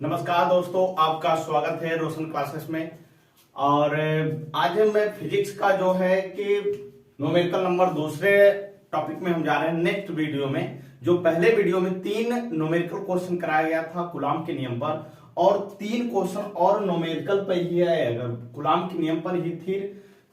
नमस्कार दोस्तों, आपका स्वागत है रोशन क्लासेस में। और आज मैं फिजिक्स का जो है कि न्यूमेरिकल नंबर दूसरे टॉपिक में हम जा रहे हैं। नेक्स्ट वीडियो में जो पहले वीडियो में 3 न्यूमेरिकल क्वेश्चन कराया गया था कूलॉम के नियम पर, और 3 क्वेश्चन और न्यूमेरिकल पर ही है। अगर कूलॉम के नियम पर ही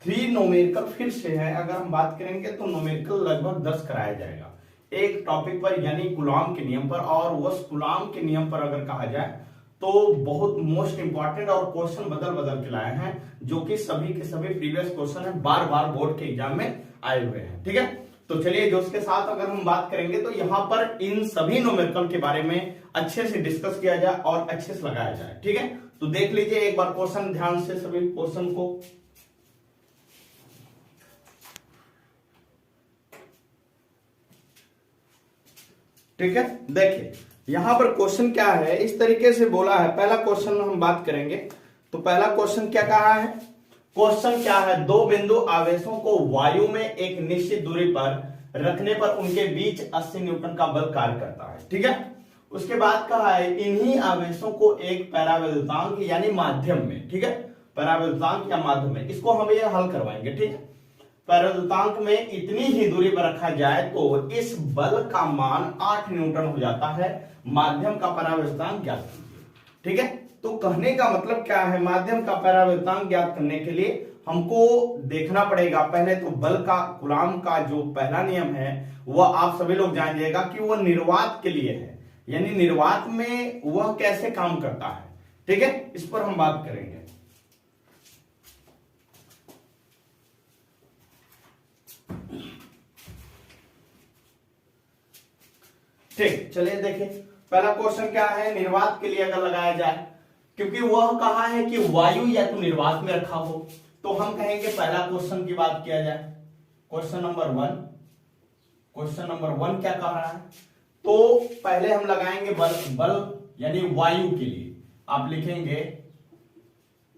3 न्यूमेरिकल फिर से है। अगर हम बात करेंगे तो न्यूमेरिकल लगभग 10 कराया जाएगा एक टॉपिक पर, यानी कूलॉम के नियम पर। और उस कूलॉम के नियम पर अगर कहा जाए तो बहुत मोस्ट इंपॉर्टेंट और क्वेश्चन बदल बदल के लाए हैं, जो कि सभी के सभी प्रीवियस क्वेश्चन है, बार बार बोर्ड के एग्जाम में आए हुए हैं। ठीक है, तो चलिए जो उसके साथ अगर हम बात करेंगे तो यहां पर इन सभी न्यूमेरिकल के बारे में अच्छे से डिस्कस किया जाए और अच्छे से लगाया जाए। ठीक है, तो देख लीजिए एक बार क्वेश्चन ध्यान से, सभी क्वेश्चन को। ठीक है, देखिए यहां पर क्वेश्चन क्या है, इस तरीके से बोला है। पहला क्वेश्चन हम बात करेंगे तो पहला क्वेश्चन क्या कहा है। क्वेश्चन क्या है, 2 बिंदु आवेशों को वायु में एक निश्चित दूरी पर रखने पर उनके बीच 80 न्यूटन का बल कार्य करता है। ठीक है, उसके बाद कहा है इन्हीं आवेशों को एक परावैद्युतांक यानी माध्यम में, ठीक है, परावैद्युतांक या माध्यम में, इसको हम ये हल करवाएंगे। ठीक है, परावैद्युतांक में इतनी ही दूरी पर रखा जाए तो इस बल का मान 8 न्यूटन हो जाता है। माध्यम का परावैद्युतांक ज्ञात कीजिए। ठीक है, तो कहने का मतलब क्या है, माध्यम का परावैद्युतांक ज्ञात करने के लिए हमको देखना पड़ेगा पहले तो बल का, कूलॉम का जो पहला नियम है वह आप सभी लोग जानिएगा कि वह निर्वात के लिए है, यानी निर्वात में वह कैसे काम करता है। ठीक है, इस पर हम बात करेंगे। ठीक, चलिए देखिए पहला क्वेश्चन क्या है, निर्वात के लिए अगर लगाया जाए, क्योंकि वह कहा है कि वायु या तो निर्वात में रखा हो, तो हम कहेंगे पहला क्वेश्चन की बात किया जाए। क्वेश्चन नंबर 1 क्या कह रहा है, तो पहले हम लगाएंगे बल यानी वायु के लिए आप लिखेंगे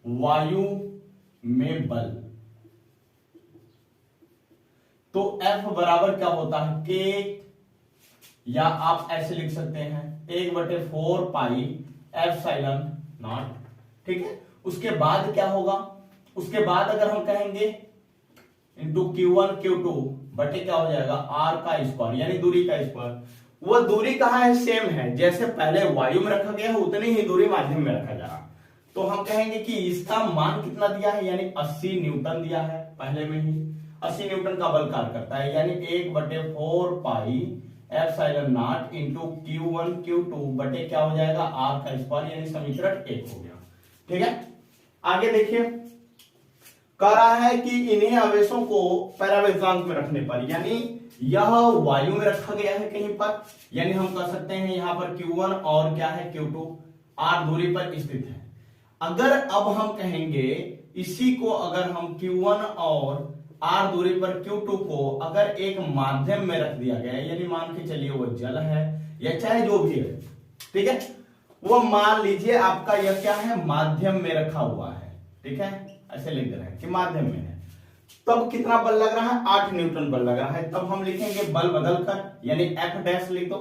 वायु में बल। तो F बराबर क्या होता है, K, या आप ऐसे लिख सकते हैं 1/4 पाई एप्सिलॉन नॉट। ठीक है, उसके बाद क्या होगा, उसके बाद अगर हम कहेंगे इंटू Q1 Q2 बटे क्या हो जाएगा R का स्क्वायर, यानी दूरी का स्क्वायर। वो दूरी कहाँ है, सेम है, जैसे पहले वायु में रखा गया है उतनी ही दूरी माध्यम में रखा जा रहा। तो हम कहेंगे कि इसका मान कितना दिया है, यानी 80 न्यूटन दिया है पहले में ही। 80 न्यूटन का बल कार्य करता है, यानी 1/4 pi epsilon not into Q1 Q2 बटे क्या हो जाएगा R का स्क्वायर, यानी समीकरण 1 हो गया। ठीक है, आगे देखिए कह रहा है कि इन्हीं आवेशों को परावैद्युतांक में रखने पर, यानी यह वायु में रखा गया है कहीं पर, यानी हम कह सकते हैं यहां पर Q1 और क्या है Q2 R दूरी पर स्थित है। अगर अब हम कहेंगे इसी को, अगर हम Q1 और R दूरी पर Q2 को अगर एक माध्यम में रख दिया गया है, यानी मान के चलिए वो जल है या चाहे जो भी है, ठीक है, वो मान लीजिए आपका यह क्या है, माध्यम में रखा हुआ है। ठीक है, ऐसे लिख दे रहे हैं कि माध्यम में है, तब कितना बल लग रहा है, 8 न्यूटन बल लग रहा है। तब हम लिखेंगे बल बदलकर, यानी F डैश लिख दो,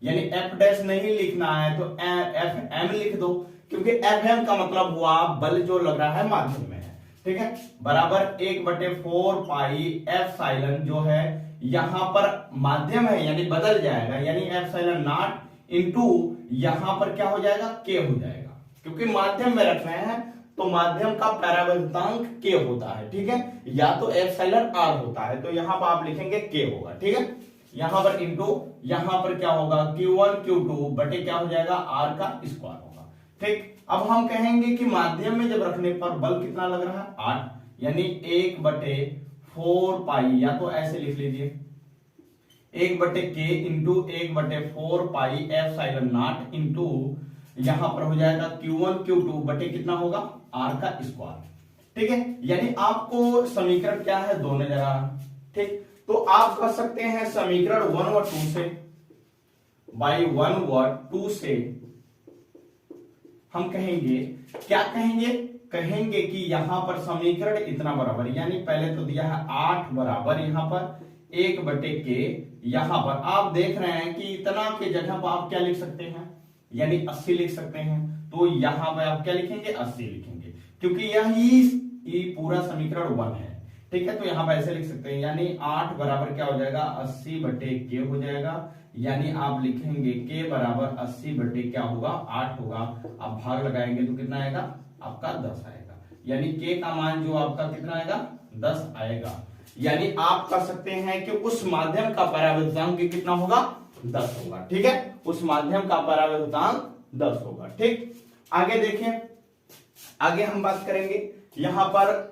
यानी F डैश नहीं लिखना है तो FM लिख दो, क्योंकि FM का मतलब हुआ बल जो लग रहा है माध्यम में है। ठीक है, बराबर 1/4 पाई एप्सिलॉन जो है यहां पर माध्यम है, यानी बदल जाएगा, यानी एप्सिलॉन नॉट इंटू यहां पर क्या हो जाएगा, K हो जाएगा, क्योंकि माध्यम में रख रहे हैं तो माध्यम का परावैद्युतांक K होता है। ठीक है, या तो एप्सिलॉन R होता है, तो यहां पर आप लिखेंगे K होगा। ठीक है, यहां पर इंटू यहां पर क्या होगा, Q1 Q2 बटे क्या हो जाएगा R का स्क्वायर होगा। ठीक, अब हम कहेंगे कि माध्यम में जब रखने पर बल कितना लग रहा है, 8, यानी 1/4 पाई, या तो ऐसे लिख लीजिए 1/K into 1/4 pi epsilon not into यहां पर हो जाएगा Q1 Q2 बटे कितना होगा R का स्क्वायर। ठीक है, यानी आपको समीकरण क्या है, 2 नजर आ रहा। ठीक, तो आप कह सकते हैं समीकरण 1 व 2 से, बाई 1 व 2 से हम कहेंगे क्या, कहेंगे कि यहां पर समीकरण इतना बराबर, यानी पहले तो दिया है 8 बराबर यहां पर 1/K, यहां पर आप देख रहे हैं कि इतना के जगह पर आप क्या लिख सकते हैं, यानी 80 लिख सकते हैं। तो यहाँ पे आप क्या लिखेंगे, 80 लिखेंगे, क्योंकि यही पूरा समीकरण 1 है। ठीक है, तो यहाँ पे ऐसे लिख सकते हैं, यानी 8 बराबर क्या हो जाएगा, 80 बटे के हो जाएगा। यानी आप लिखेंगे के बराबर 80 बटे क्या होगा, 8 होगा। आप भाग लगाएंगे तो कितना आएगा, आपका 10 आएगा। यानी के का मान जो आपका कितना आएगा, 10 आएगा। यानी आप कर सकते हैं कि उस माध्यम का परावर्तनांक कितना होगा, 10 होगा। ठीक है, उस माध्यम का परावर्तनांक 10 होगा। ठीक, आगे देखें, आगे हम बात करेंगे। यहां पर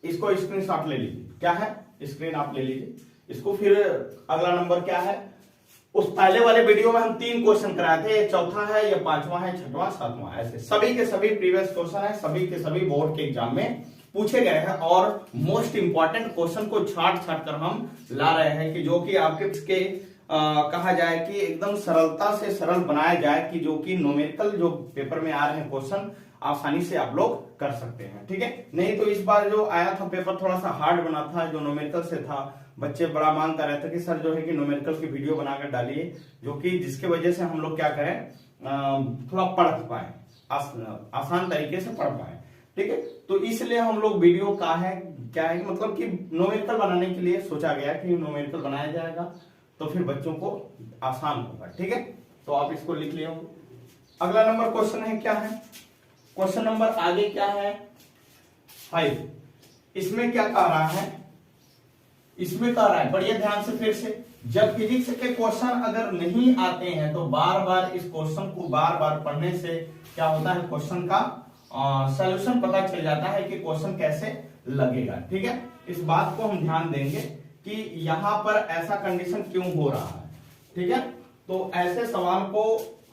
इसको स्क्रीनशॉट ले लीजिए, क्या है, स्क्रीन आप ले लीजिए इसको। फिर अगला नंबर क्या है, उस पहले वाले वीडियो में हम 3 क्वेश्चन कराए थे, ये चौथा है, ये 5वां है, 6वां, 7वां, ऐसे सभी के सभी प्रीवियस क्वेश्चन है, सभी के सभी बोर्ड के एग्जाम में पूछे गए हैं। और मोस्ट इंपॉर्टेंट क्वेश्चन को छाट कर हम ला रहे हैं कि जो कि आपके इसके कहा जाए कि एकदम सरलता से सरल बनाया जाए, कि जो कि न्यूमेरिकल जो पेपर में आ रहे हैं क्वेश्चन आसानी से आप लोग कर सकते हैं। ठीक है, नहीं तो इस बार जो आया था पेपर थोड़ा सा हार्ड बना था, जो न्यूमेरिकल से था। बच्चे बड़ा मांग कर रहे थे कि सर जो है कि न्यूमेरिकल की वीडियो बनाकर डालिए, जो कि जिसके वजह से हम लोग क्या करें, थोड़ा पढ़ पाए, आसान तरीके से पढ़ पाए। ठीक है, तो इसलिए हम लोग वीडियो का है क्या है, मतलब कि न्यूमेरिकल बनाने के लिए सोचा गया कि न्यूमेरिकल बनाया जाएगा, तो फिर बच्चों को आसान होगा। ठीक है, तो आप इसको लिख लिए होंगे। अगला नंबर क्वेश्चन है, क्या है क्वेश्चन नंबर आगे क्या है, 5। इसमें क्या कह रहा है, इसमें कह रहा है, पढ़िए ध्यान से फिर से। जब फिजिक्स के क्वेश्चन अगर नहीं आते हैं तो बार बार इस क्वेश्चन को बार बार पढ़ने से क्या होता है, क्वेश्चन का सॉल्यूशन पता चल जाता है कि क्वेश्चन कैसे लगेगा। ठीक है, इस बात को हम ध्यान देंगे कि यहां पर ऐसा कंडीशन क्यों हो रहा है। ठीक है, तो ऐसे सवाल को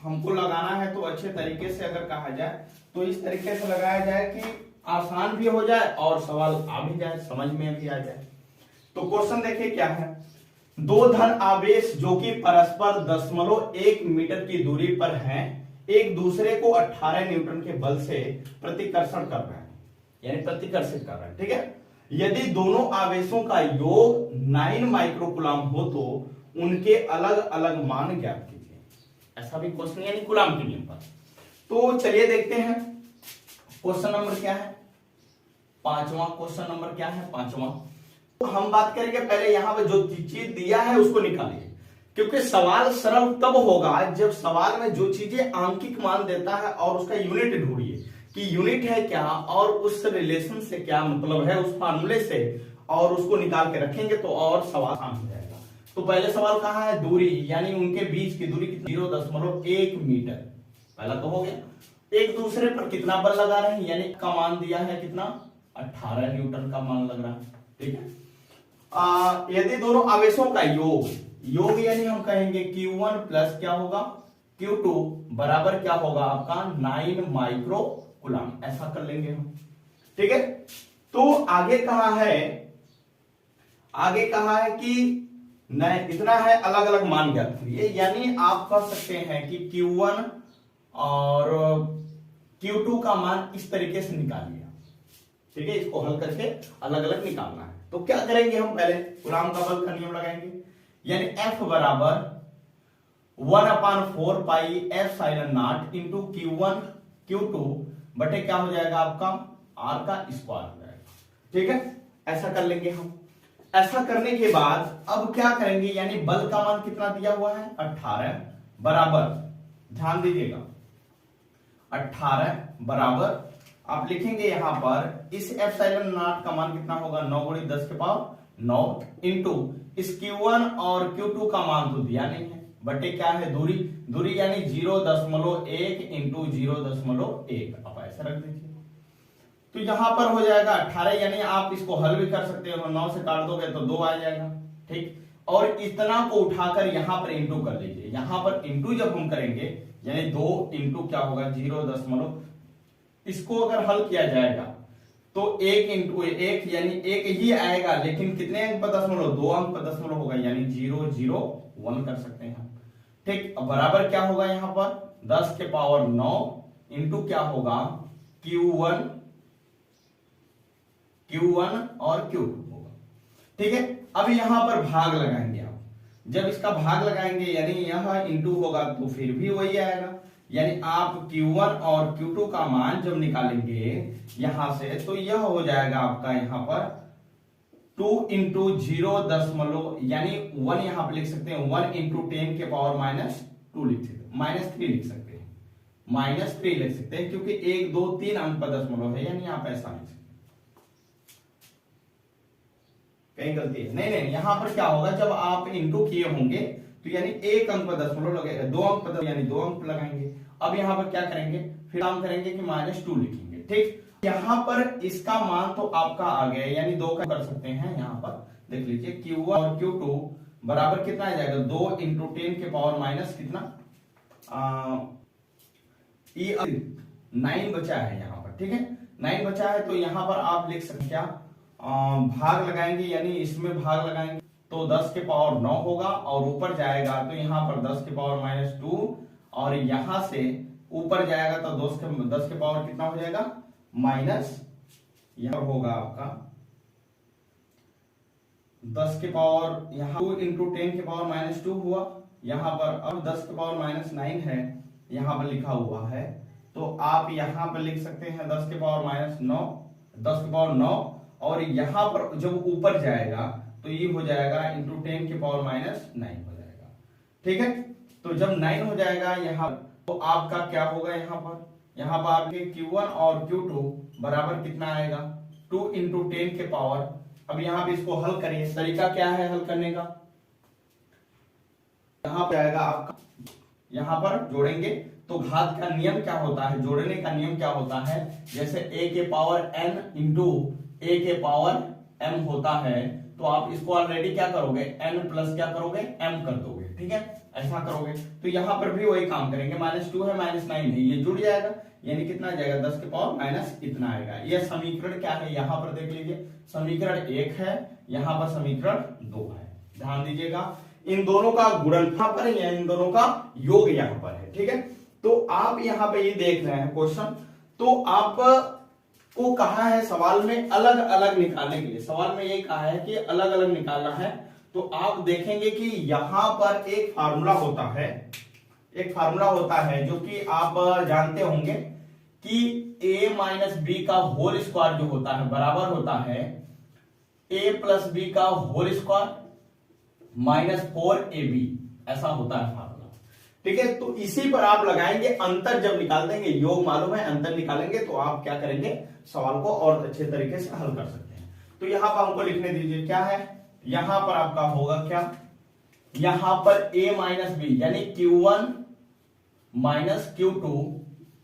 हमको लगाना है तो अच्छे तरीके से अगर कहा जाए तो इस तरीके से लगाया जाए कि आसान भी हो जाए और सवाल आ भी जाए, समझ में भी आ जाए। तो क्वेश्चन देखिए क्या है, 2 धन आवेश जो कि परस्पर 0.1 मीटर की दूरी पर हैं, एक दूसरे को 18 न्यूटन के बल से प्रतिकर्षण कर रहे हैं, यानी प्रतिकर्षित कर रहे हैं। ठीक है, यदि दोनों आवेशों का योग 9 माइक्रोकुलाम हो तो उनके अलग अलग मान ज्ञात कीजिए। ऐसा भी क्वेश्चन, यानी कुलाम के नियम पर। तो चलिए देखते हैं क्वेश्चन नंबर क्या है, 5वां क्वेश्चन नंबर क्या है, 5वां। तो हम बात करेंगे पहले यहां पे जो चीज दिया है उसको निकालिए, क्योंकि सवाल सरल तब होगा जब सवाल में जो चीजें आंकिक मान देता है और उसका यूनिट ढूंढिए कि यूनिट है क्या और उस रिलेशन से क्या मतलब है, उस फार्मूले से, और उसको निकाल के रखेंगे तो और सवाल आसान हो जाएगा। तो पहले सवाल कहाँ है, दूरी, यानी उनके बीच की दूरी कितनी, 0.1 मीटर। पहला तो हो गया। एक दूसरे पर कितना बल लगा रहे हैं, यानी का मान दिया है कितना, 18 न्यूटन का मान लग रहा है। ठीक है, यदि दोनों आवेशों का योग यानी हम कहेंगे Q1 प्लस क्या होगा, Q2 बराबर क्या होगा आपका 9 माइक्रो कुलाम, ऐसा कर लेंगे हम। ठीक है, तो आगे कहा है कि नहीं इतना है, अलग अलग मान ज्ञात करिए। यानी आप कह सकते हैं कि Q1 और Q2 का मान इस तरीके से निकालिए। ठीक है, इसको हल करके अलग अलग निकालना है। तो क्या करेंगे हम, पहले कुलाम का बल का नियम लगाएंगे, यानी F बराबर 1/4 pi epsilon not into Q1 Q2 बटे क्या हो जाएगा आपका R का स्क्वायर हो जाएगा। ठीक है, ऐसा कर लेंगे हम। ऐसा करने के बाद अब क्या करेंगे, यानी बल का मान कितना दिया हुआ है 18 बराबर, ध्यान दीजिएगा 18 बराबर आप लिखेंगे यहां पर इस एप्सिलॉन नॉट का मान कितना होगा 9 × 10 के पावर 9 इंटू इस Q1 और Q2 का मान तो दिया नहीं है, बटे क्या है दूरी यानी 0.1 इंटू 0.1, आप ऐसा रख दीजिए। तो यहां पर हो जाएगा 18, यानी आप इसको हल भी कर सकते हो, 9 से काट दोगे तो 2 आ जाएगा। ठीक, और इतना को उठाकर यहां पर इंटू कर लीजिए। यहां पर इंटू जब हम करेंगे यानी 2 इंटू क्या होगा 0. इसको अगर हल किया जाएगा तो 1 इंटू 1 यानी 1 ही आएगा, लेकिन कितने अंक पर दशमलव, 2 अंक पर दशमलव होगा, यानी 001 कर सकते हैं। ठीक, अब बराबर क्या होगा यहां पर 10 के पावर 9 इंटू क्या होगा Q1 और Q2 होगा। ठीक है, अब यहां पर भाग लगाएंगे आप, जब इसका भाग लगाएंगे यानी यहां इंटू होगा तो फिर भी वही आएगा, यानी आप Q1 और Q2 का मान जब निकालेंगे यहां से, तो यह हो जाएगा आपका यहां पर 2 इंटू 0 यानी 1 यहां पर लिख सकते हैं, 1 इंटू 10 के पावर -2 लिख सकते हैं, -3 लिख सकते हैं, -3 लिख सकते हैं, क्योंकि 1 2 3 अंक पर दशमलव है, यानी आप ऐसा लिख सकते हैं। कहीं गलती है? नहीं, यहां पर क्या होगा, जब आप इंटू किए होंगे तो यानी 1 अंक पर दशमलव लगेगा, 2 अंक पर यानी 2 अंक लगाएंगे। अब यहां पर क्या करेंगे, फिर काम करेंगे कि -2 लिखेंगे। ठीक, यहां पर इसका मान तो आपका आ गया, यानी 2 का कर सकते हैं। यहां पर देख लीजिए Q1 और Q2 बराबर कितना आ जाएगा, 2 इंटू 10 के पावर माइनस कितना 9 बचा है यहां पर। ठीक है, 9 बचा है, तो यहां पर आप लिख सकते क्या, भाग लगाएंगे, यानी इसमें भाग लगाएंगे तो 10 के पावर 9 होगा, और ऊपर जाएगा तो यहां पर 10 के पावर -2, और यहां से ऊपर जाएगा तो 10 के पावर कितना हो जाएगा, माइनस, यहां होगा आपका 10 के पावर, यहां 2 इंटू 10 के पावर -2 हुआ, यहां पर अब 10 के पावर -9 है यहां पर लिखा हुआ है, तो आप यहां पर लिख सकते हैं 10 के पावर -9, 10 के पावर 9, और यहां पर जब ऊपर जाएगा तो ये हो जाएगा इंटू 10 के पावर -9 हो जाएगा। ठीक है, तो जब 9 हो जाएगा यहां, तो आपका क्या होगा, यहां पर आपके Q1 और Q2 बराबर कितना आएगा, 2 इंटू 10 के पावर। अब यहां पे इसको हल करिए, तरीका क्या है हल करने का, यहां पे आएगा आपका, यहां पर जोड़ेंगे तो घात का नियम क्या होता है, जोड़ने का नियम क्या होता है, जैसे a के पावर n इंटू a के पावर m होता है, तो आप इसको ऑलरेडी क्या करोगे, n प्लस क्या करोगे, m कर दोगे। ठीक है, ऐसा करोगे, तो यहां पर भी वही काम करेंगे, -2 है -9 है, ये जुड़ जाएगा, यानी कितना आ जाएगा, 10 के पावर माइनस इतना आएगा। यह समीकरण क्या है, यहां पर देख लीजिए, समीकरण 1 है, यहां पर समीकरण 2 है। ध्यान दीजिएगा, इन दोनों का गुणनफल पर या इन दोनों का योग यहां पर है। ठीक है, तो आप यहां पे ये देख रहे हैं क्वेश्चन, तो आप को कहा है सवाल में अलग अलग निकालने के लिए, सवाल में ये कहा है कि अलग अलग निकालना है, तो आप देखेंगे कि यहां पर एक फार्मूला होता है, एक फार्मूला होता है जो कि आप जानते होंगे कि a माइनस बी का होल स्क्वायर जो होता है बराबर होता है a प्लस बी का होल स्क्वायर -4ab, ऐसा होता है फार्मूला। ठीक है, तो इसी पर आप लगाएंगे, अंतर जब निकाल देंगे, योग मालूम है, अंतर निकालेंगे तो आप क्या करेंगे, सवाल को और अच्छे तरीके से हल कर सकते हैं। तो यहां पर हमको लिखने दीजिए क्या है, यहां पर आपका होगा क्या, यहां पर a माइनस बी यानी Q1 माइनस Q2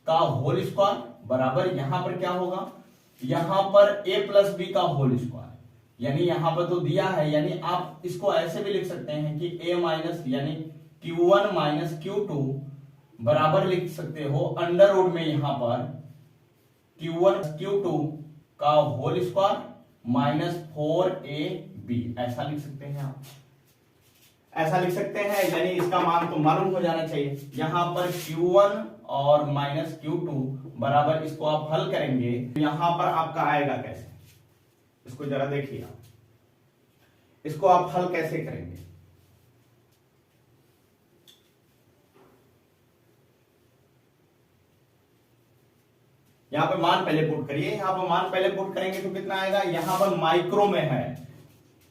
का होल स्क्वायर बराबर, यहां पर क्या होगा, यहां पर a प्लस बी का होल स्क्वायर, यानी यहां पर तो दिया है, यानी आप इसको ऐसे भी लिख सकते हैं कि a माइनस यानी Q1 माइनस Q2 बराबर लिख सकते हो अंडर रूट में यहां पर Q1 Q2 का होल स्क्वायर -4ab, ऐसा लिख सकते हैं आप, ऐसा लिख सकते हैं, यानी इसका मान तो मालूम हो जाना चाहिए। यहां पर Q1 और -Q2 बराबर, इसको आप हल करेंगे तो यहां पर आपका आएगा कैसे, इसको जरा देखिए आप, इसको आप हल कैसे करेंगे, यहां पर मान पहले पुट करिए, यहां पर मान पहले पुट करेंगे तो कितना आएगा, यहां पर माइक्रो में है,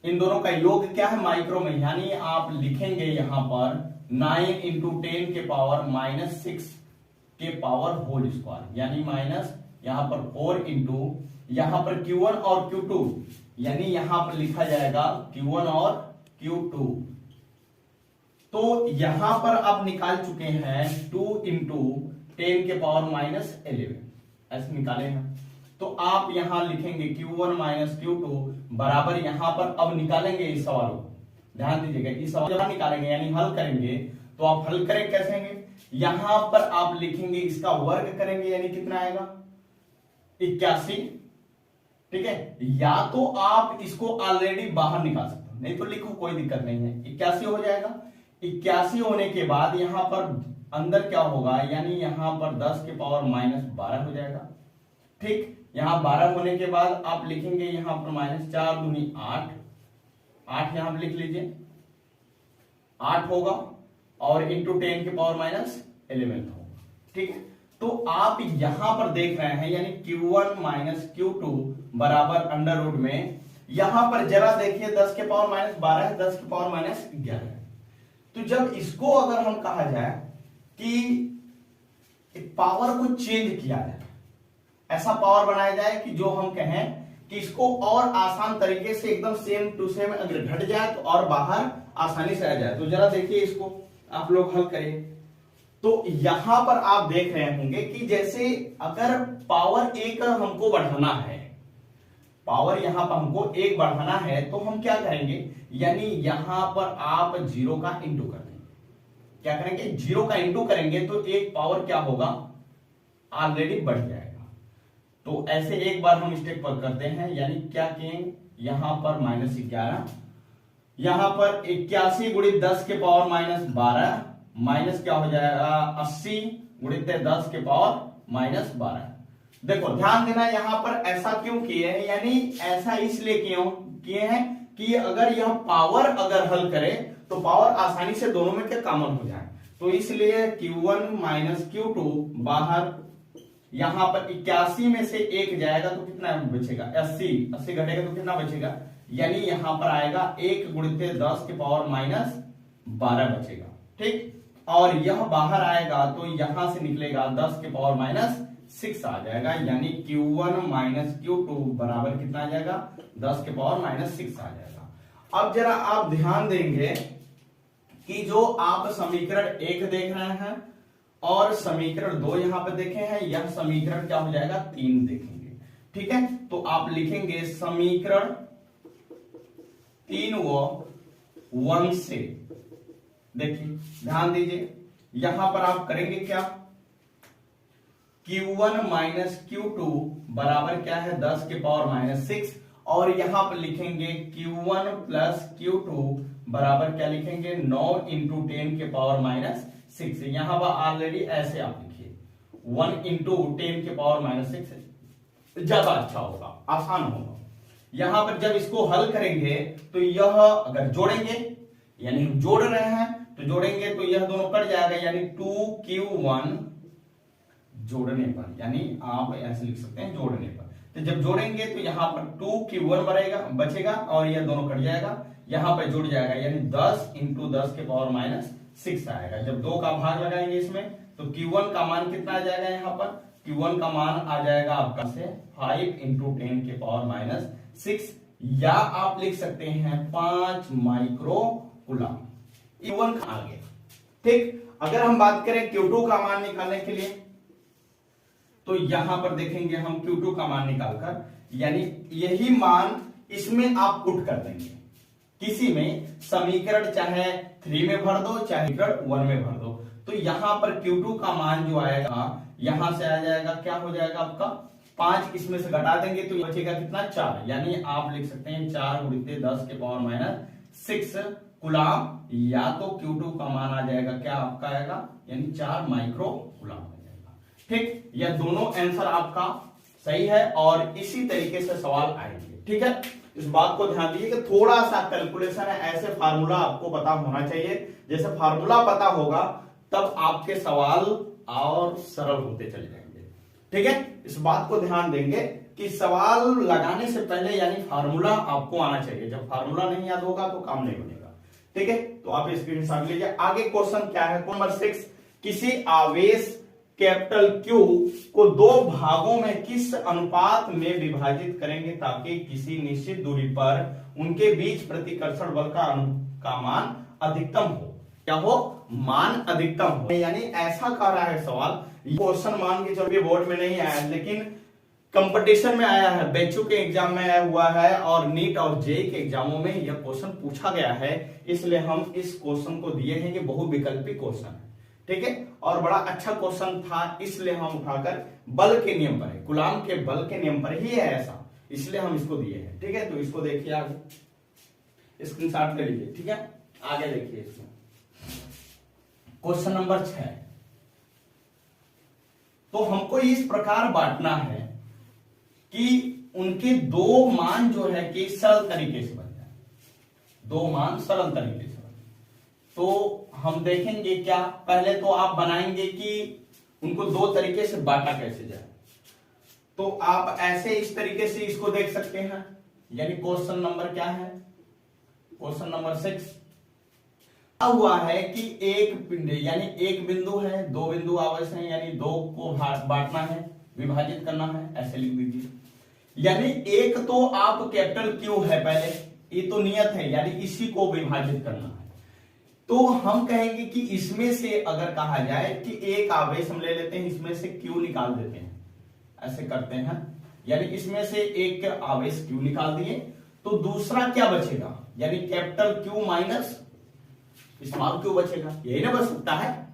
इन दोनों का योग क्या है, माइक्रो में, यानी आप लिखेंगे यहां पर 9 इंटू 10 के पावर -6 के पावर होल स्क्वायर, यानी माइनस यहां पर 4 इंटू यहां पर Q1 और Q2, यानी यहां पर लिखा जाएगा Q1 और Q2, तो यहां पर आप निकाल चुके हैं 2 इंटू 10 के पावर -11, ऐसे निकाले हैं, तो आप यहां लिखेंगे Q1 माइनस Q2 बराबर, यहां पर अब निकालेंगे इस सवाल को, ध्यान दीजिएगा, इस सवाल जब निकालेंगे यानी हल करेंगे, तो आप हल करें कैसे, यहां पर आप लिखेंगे इसका वर्ग करेंगे, यानी कितना आएगा 81। ठीक है, या तो आप इसको ऑलरेडी बाहर निकाल सकते हो, नहीं तो लिखो कोई दिक्कत नहीं है, 81 हो जाएगा। 81 होने के बाद यहां पर अंदर क्या होगा, यानी यहां पर 10 के पावर -12 हो जाएगा। ठीक, यहां 12 होने के बाद आप लिखेंगे यहां पर -4 दूनी 8, 8 यहां पर लिख लीजिए, 8 होगा, और इंटू 10 के पावर -11 होगा। ठीक है। तो आप यहां पर देख रहे हैं यानी Q1 माइनस Q2 बराबर अंडर रूट में, यहां पर जरा देखिए 10 के पावर माइनस 12 है, 10 के पावर माइनस 11 है। तो जब इसको अगर हम कहा जाए कि पावर को चेंज किया जाए, ऐसा पावर बनाया जाए कि जो हम कहें कि इसको और आसान तरीके से एकदम सेम टू सेम अगर घट जाए तो और बाहर आसानी से आ जाए, तो जरा देखिए इसको आप लोग हल करें। तो यहां पर आप देख रहे होंगे कि जैसे अगर पावर एक हमको बढ़ाना है, पावर यहां पर हमको एक बढ़ाना है, तो हम क्या करेंगे, यानी यहां पर आप 0 का इंटू कर देंगे। क्या करेंगे, 0 का इंटू करेंगे तो एक पावर क्या होगा, ऑलरेडी बढ़ जाएगा। तो ऐसे एक बार हम स्टेप पर करते हैं, यानी क्या किए, यहां पर -11, यहां पर 81 गुणित 10 के पावर -12 माइनस क्या हो जाएगा 80 गुणित 10 के पावर -12। देखो ध्यान देना यहां पर ऐसा क्यों किए हैं, यानी ऐसा इसलिए क्यों किए हैं कि अगर यह पावर अगर हल करे तो पावर आसानी से दोनों में क्या कॉमन हो जाए, तो इसलिए Q1 माइनस Q2 बाहर, यहां पर 81 में से 1 जाएगा तो कितना बचेगा 80 घटेगा तो कितना बचेगा, यानी यहां पर आएगा 1 गुणित 10 के पावर -12 बचेगा। ठीक, और यह बाहर आएगा तो यहां से निकलेगा 10 के पावर -6 आ जाएगा, यानी Q1 माइनस Q2 बराबर कितना आ जाएगा 10 के पावर -6 आ जाएगा। अब जरा आप ध्यान देंगे कि जो आप समीकरण 1 देख रहे हैं और समीकरण 2 यहां पे देखे हैं, यह समीकरण क्या हो जाएगा 3 देखेंगे। ठीक है, तो आप लिखेंगे समीकरण 3 व 1 से, देखिए ध्यान दीजिए यहां पर आप करेंगे क्या, Q1 माइनस Q2 बराबर क्या है 10 के पावर -6, और यहां पर लिखेंगे Q1 प्लस Q2 बराबर क्या लिखेंगे 9 इंटू 10 के पावर -6। यहां पर ऑलरेडी ऐसे आप लिखिए 1 इंटू 10 के पावर -6 ज्यादा अच्छा होगा, आसान होगा। यहां पर जब इसको हल करेंगे तो यह अगर जोड़ेंगे, यानी हम जोड़ रहे हैं तो जोड़ेंगे तो यह दोनों कट जाएगा, यानी 2Q1 जोड़ने पर, यानी आप ऐसे लिख सकते हैं जोड़ने पर, तो जब जोड़ेंगे तो यहां पर 2Q1 बचेगा और यह दोनों कट जाएगा, यहां पर जुड़ जाएगा, यानी 10 इंटू 10 के पावर -6 आएगा। जब 2 का भाग लगाएंगे इसमें तो Q1 का मान कितना आ जाएगा, यहां पर Q1 का मान आ जाएगा आपका से 5 इंटू 10 के पावर -6, या आप लिख सकते हैं 5 माइक्रो कूलम। Q1 आ गया। ठीक, अगर हम बात करें Q2 का मान निकालने के लिए तो यहां पर देखेंगे हम Q2 का मान निकालकर, यानी यही मान इसमें आप पुट कर देंगे, किसी में समीकरण चाहे 3 में भर दो चाहे समीकरण 1 में भर दो, तो यहां पर Q2 का मान जो आएगा यहां से आ जाएगा, क्या हो जाएगा आपका 5, इसमें से घटा देंगे तो बचेगा कितना 4, यानी आप लिख सकते हैं 4 गुणित 10 के पावर -6 कूलम, या तो Q2 का मान आ जाएगा क्या आपका आएगा, यानी 4 माइक्रो कूलम हो जाएगा। ठीक, यह दोनों आंसर आपका सही है और इसी तरीके से सवाल आएंगे। ठीक है, इस बात को ध्यान दीजिए कि थोड़ा सा कैलकुलेशन है, ऐसे फार्मूला आपको पता होना चाहिए, जैसे फार्मूला पता होगा तब आपके सवाल और सरल होते चले जाएंगे। ठीक है, इस बात को ध्यान देंगे कि सवाल लगाने से पहले यानी फार्मूला आपको आना चाहिए, जब फार्मूला नहीं याद होगा तो काम नहीं बनेगा। ठीक है, तो आप स्क्रीनशॉट लीजिए। आगे क्वेश्चन क्या है, नंबर 6, किसी आवेश कैपिटल Q को 2 भागों में किस अनुपात में विभाजित करेंगे ताकि किसी निश्चित दूरी पर उनके बीच प्रतिकर्षण बल का मान अधिकतम हो, क्या हो, मान अधिकतम हो, यानी ऐसा कह रहा है सवाल। क्वेश्चन मान के चलिए बोर्ड में नहीं आया है, लेकिन कंपटीशन में आया है, बेचू के एग्जाम में आया हुआ है और नीट और जेई के एग्जामों में यह क्वेश्चन पूछा गया है, इसलिए हम इस क्वेश्चन को दिए हैं कि बहुविकल्पी क्वेश्चन है। ठीक है, और बड़ा अच्छा क्वेश्चन था, इसलिए हम उठाकर बल के नियम पर है, कूलम के बल के नियम पर ही है ऐसा, इसलिए हम इसको दिए हैं। ठीक है, तो इसको देखिए आगे स्क्रीनशॉट ले लीजिए। ठीक है, आगे देखिए इसमें क्वेश्चन नंबर 6, तो हमको इस प्रकार बांटना है कि उनके 2 मान जो है कि सरल तरीके से बन जाए, 2 मान सरल तरीके से बन। तो हम देखेंगे क्या, पहले तो आप बनाएंगे कि उनको दो तरीके से बांटा कैसे जाए। तो आप ऐसे इस तरीके से इसको देख सकते हैं, यानी क्वेश्चन नंबर क्या है, क्वेश्चन नंबर 6 हुआ है कि एक पिंड यानी एक बिंदु है, दो बिंदु आवेश है, यानी दो को बांटना है, विभाजित करना है, ऐसे लिख दीजिए। यानी एक तो आप कैपिटल क्यू है पहले, ये तो नियत है, यानी इसी को विभाजित करना है। तो हम कहेंगे कि इसमें से अगर कहा जाए कि एक आवेश हम ले लेते हैं, इसमें से क्यू निकाल देते हैं, ऐसे करते हैं, यानी इसमें से एक आवेश क्यू निकाल दिए, तो दूसरा क्या बचेगा, यानी capital Q minus small Q बचेगा, यही ना बच सकता है।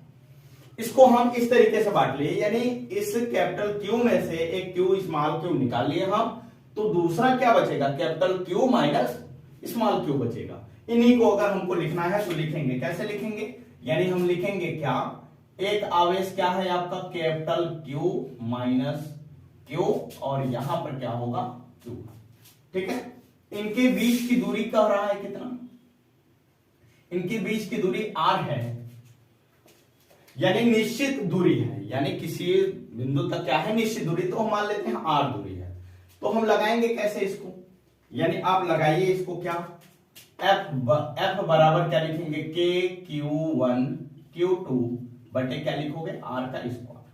इसको हम इस तरीके से बांट लिए, यानी इस कैपिटल क्यू में से एक क्यू स्मॉल क्यू निकाल लिए हम, तो दूसरा क्या बचेगा, capital Q minus small Q बचेगा। इन्हीं को अगर हमको लिखना है तो लिखेंगे, कैसे लिखेंगे, यानी हम लिखेंगे क्या, एक आवेश क्या है आपका कैपिटल क्यू माइनस क्यू, और यहां पर क्या होगा क्यू, ठीक है। इनके बीच की दूरी कह रहा है कितना, इनके बीच की दूरी r है, यानी निश्चित दूरी है, यानी किसी बिंदु तक क्या है निश्चित दूरी, तो हम मान लेते हैं r दूरी है। तो हम लगाएंगे कैसे इसको, यानी आप लगाइए इसको क्या, f बराबर क्या लिखेंगे, k q1 q2 बटे क्या लिखोगे r का स्क्वायर,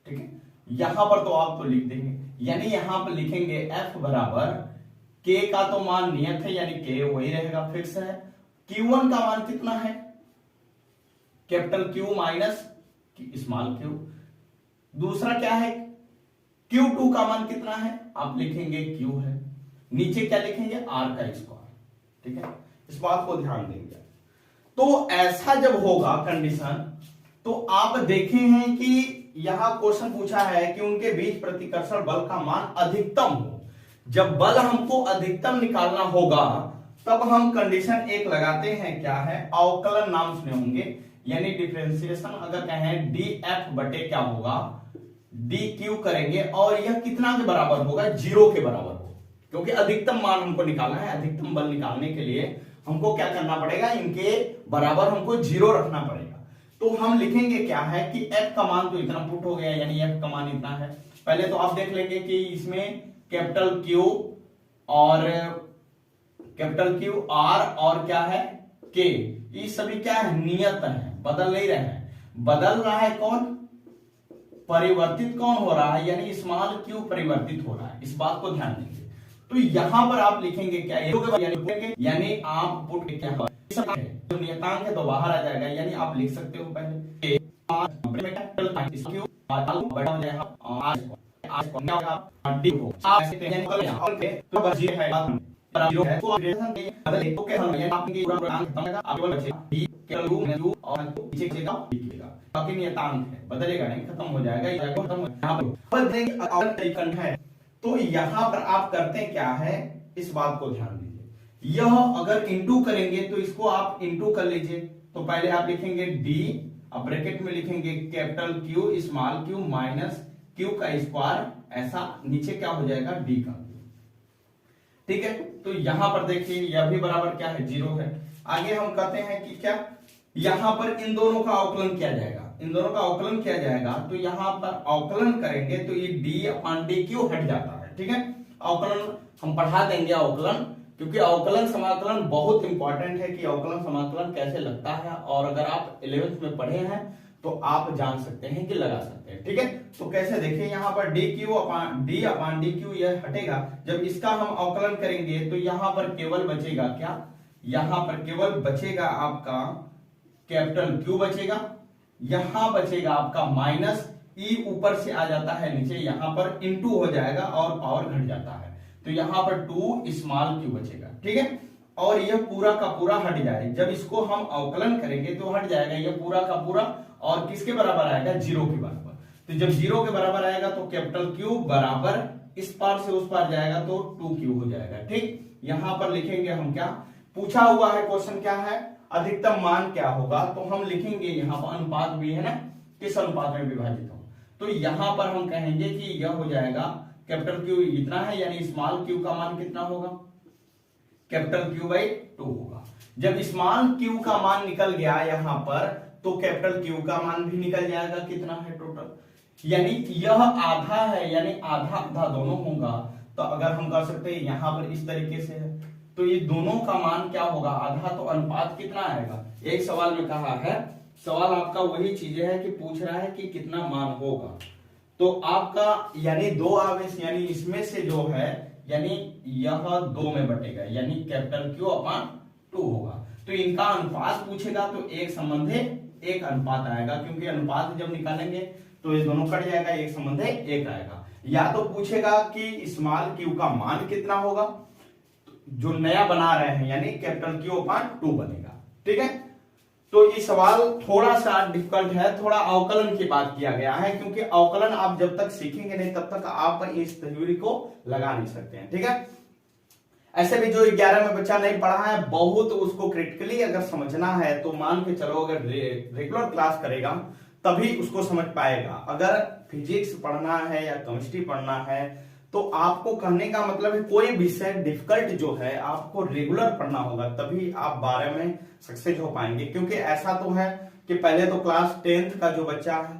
ठीक है। यहां पर तो आप तो लिख देंगे, यानी यहां पर लिखेंगे f बराबर k का तो मान नियत है, यानी k वही रहेगा, फिक्स है। Q1 का मान कितना है, capital Q minus small Q. दूसरा क्या है, Q2 का मान कितना है, आप लिखेंगे Q है, नीचे क्या लिखेंगे R का स्क्वायर, ठीक है। इस बात को ध्यान देंगे। तो ऐसा जब होगा कंडीशन, तो आप देखे हैं कि यहां क्वेश्चन पूछा है कि उनके बीच प्रतिकर्षण बल का मान अधिकतम हो। जब बल हमको अधिकतम निकालना होगा तब हम कंडीशन एक लगाते हैं, क्या है, अवकलन नाम सुने होंगे, यानी डिफरेंशिएशन अगर कहें डी एफ बटे क्या होगा डी क्यू करेंगे, और यह कितना के बराबर होगा, 0 के बराबर होगा, क्योंकि अधिकतम मान हमको निकालना है। अधिकतम बल निकालने के लिए हमको क्या करना पड़ेगा, इनके बराबर हमको 0 रखना पड़ेगा। तो हम लिखेंगे क्या है कि एफ का मान तो इतना पुट हो गया, यानी एफ का मान इतना है। पहले तो आप देख लेंगे कि इसमें कैपिटल क्यू और कैपिटल क्यू आर और क्या है के, ये सभी क्या है, नियत है, बदल नहीं रहे हैं। बदल रहा है कौन, परिवर्तित कौन हो रहा है, यानी स्मॉल क्यू परिवर्तित हो रहा है, इस बात को ध्यान देंगे। तो यहां पर आप लिखेंगे क्या, यानी आप पुट क्या जो नियतांक है तो बाहर आ जाएगा, यानी आप लिख सकते हो पहले नियतांक है, बदलेगा नहीं, खत्म हो जाएगा, खत्म है। तो यहाँ पर आप करते हैं क्या है, इस बात को ध्यान दीजिए। यह अगर इंटू करेंगे तो इसको आप इंटू कर लीजिए, तो पहले आप लिखेंगे डी, अब ब्रैकेट में लिखेंगे capital Q small Q minus Q का स्क्वायर, ऐसा नीचे क्या हो जाएगा डी का, ठीक है। तो यहां पर देखिए यह भी बराबर क्या है, 0 है। आगे हम कहते हैं कि क्या, यहां पर इन दोनों का अवकलन किया जाएगा, इन दोनों का अवकलन किया जाएगा, तो यहां पर अवकलन करेंगे तो ये डी अपॉन डी क्यू हट जाता है, ठीक है। अवकलन हम पढ़ा देंगे अवकलन, क्योंकि अवकलन समाकलन बहुत इंपॉर्टेंट है कि अवकलन समाकलन कैसे लगता है, और अगर आप 11th में पढ़े हैं तो आप जान सकते हैं कि लगा सकते हैं, ठीक है। तो कैसे देखिए, यहाँ पर D Q upon D Q यह हटेगा, जब इसका हम अवकलन करेंगे तो यहाँ पर केवल बचेगा क्या, यहाँ पर केवल बचेगा आपका कैपिटल क्यू बचेगा, यहां बचेगा आपका माइनस ई, ऊपर से आ जाता है नीचे, यहां पर इनटू हो जाएगा और पावर घट जाता है, तो यहां पर 2 स्मॉल क्यू बचेगा, ठीक है। और यह पूरा का पूरा हट जाए, जब इसको हम अवकलन करेंगे तो हट जाएगा यह पूरा का पूरा, और किसके बराबर आएगा, 0 के बराबर। तो जब 0 के बराबर आएगा तो कैपिटल क्यू बराबर इस पार से उस पार जाएगा तो 2Q हो जाएगा, ठीक। यहां पर लिखेंगे हम क्या पूछा हुआ है, क्वेश्चन क्या है, अधिकतम मान क्या होगा, तो हम लिखेंगे यहाँ पर अनुपात भी है ना, किस अनुपात में विभाजित हो, तो यहां पर हम कहेंगे कि यह हो जाएगा कैपिटल क्यू इतना है, यानी स्मॉल क्यू का मान कितना होगा, कैपिटल क्यू बाई 2 होगा। जब स्मॉल क्यू का मान निकल गया यहां पर, तो कैपिटल क्यू का मान भी निकल जाएगा, कितना है टोटल यानी यह आधा है, यानी आधा आधा दोनों होगा। तो अगर हम कर सकते हैं यहां पर इस तरीके से है, तो ये दोनों का मान क्या होगा, आधा। तो अनुपात कितना आएगा, एक सवाल में कहा है, सवाल आपका वही चीजें है कि पूछ रहा है कि कितना मान होगा। तो आपका यानी 2 आवेश, यानी इसमें से जो है, यानी यह 2 में बटेगा, यानी कैपिटल Q अपॉन 2 होगा। तो इनका अनुपात पूछेगा तो 1 संबंधे 1 अनुपात आएगा, क्योंकि अनुपात जब निकालेंगे तो ये दोनों कट जाएगा, 1 संबंधे 1 आएगा। या तो पूछेगा कि स्मॉल Q का मान कितना होगा, जो नया बना रहे हैं, यानी कैपिटल Q अपॉन 2 बनेगा। ठीक है, तो ये सवाल थोड़ा सा डिफिकल्ट है, थोड़ा अवकलन की बात किया गया है, क्योंकि अवकलन आप जब तक सीखेंगे नहीं तब तक आप इस थ्योरी को लगा नहीं सकते हैं। ठीक है, ऐसे भी जो 11 में बच्चा नहीं पढ़ा है, बहुत उसको क्रिटिकली अगर समझना है तो मान के चलो, अगर रेगुलर क्लास करेगा तभी उसको समझ पाएगा। अगर फिजिक्स पढ़ना है या केमिस्ट्री पढ़ना है, तो आपको कहने का मतलब है कोई विषय डिफिकल्ट जो है आपको रेगुलर पढ़ना होगा, तभी आप 12 में सक्सेस हो पाएंगे। क्योंकि ऐसा तो है कि पहले तो क्लास 10th का जो बच्चा है,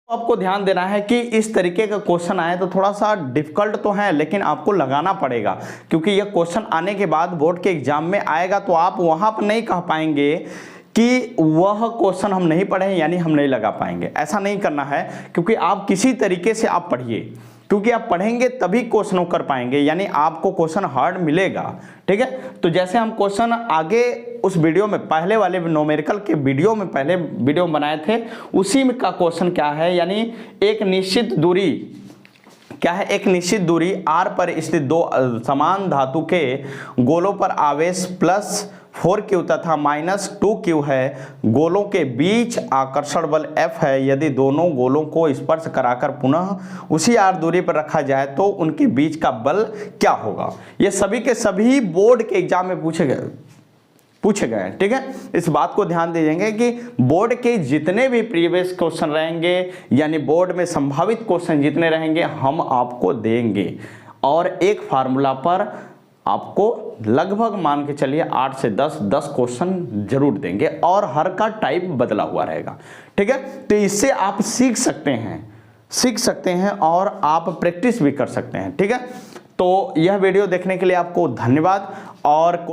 आपको ध्यान देना है कि इस तरीके का क्वेश्चन आए तो थोड़ा सा डिफिकल्ट तो है, लेकिन आपको लगाना पड़ेगा, क्योंकि यह क्वेश्चन आने के बाद बोर्ड के एग्जाम में आएगा तो आप वहां पर नहीं कह पाएंगे कि वह क्वेश्चन हम नहीं पढ़े यानी हम नहीं लगा पाएंगे। ऐसा नहीं करना है, क्योंकि आप किसी तरीके से आप पढ़िए, क्योंकि आप पढ़ेंगे तभी क्वेश्चन कर पाएंगे, यानी आपको क्वेश्चन हार्ड मिलेगा। ठीक है, तो जैसे हम क्वेश्चन आगे उस वीडियो में, पहले वाले न्यूमेरिकल के वीडियो में, पहले वीडियो बनाए थे, उसी में का क्वेश्चन क्या है, यानी एक निश्चित दूरी क्या है, एक निश्चित दूरी r पर स्थित 2 समान धातु के गोलों पर आवेश +4q तथा -2q है। गोलों के बीच आकर्षण बल F है। यदि दोनों गोलों को स्पर्श कराकर पुनः उसी r दूरी पर रखा जाए तो उनके बीच का बल क्या होगा। ये सभी के सभी बोर्ड के एग्जाम में पूछे गए। ठीक है, इस बात को ध्यान दीजिएगा कि बोर्ड के जितने भी प्रीवियस क्वेश्चन रहेंगे, यानी बोर्ड में संभावित क्वेश्चन जितने रहेंगे, हम आपको देंगे, और एक फार्मूला पर आपको लगभग मान के चलिए 8 से 10 क्वेश्चन जरूर देंगे, और हर का टाइप बदला हुआ रहेगा। ठीक है, तो इससे आप सीख सकते हैं और आप प्रैक्टिस भी कर सकते हैं। ठीक है, तो यह वीडियो देखने के लिए आपको धन्यवाद। और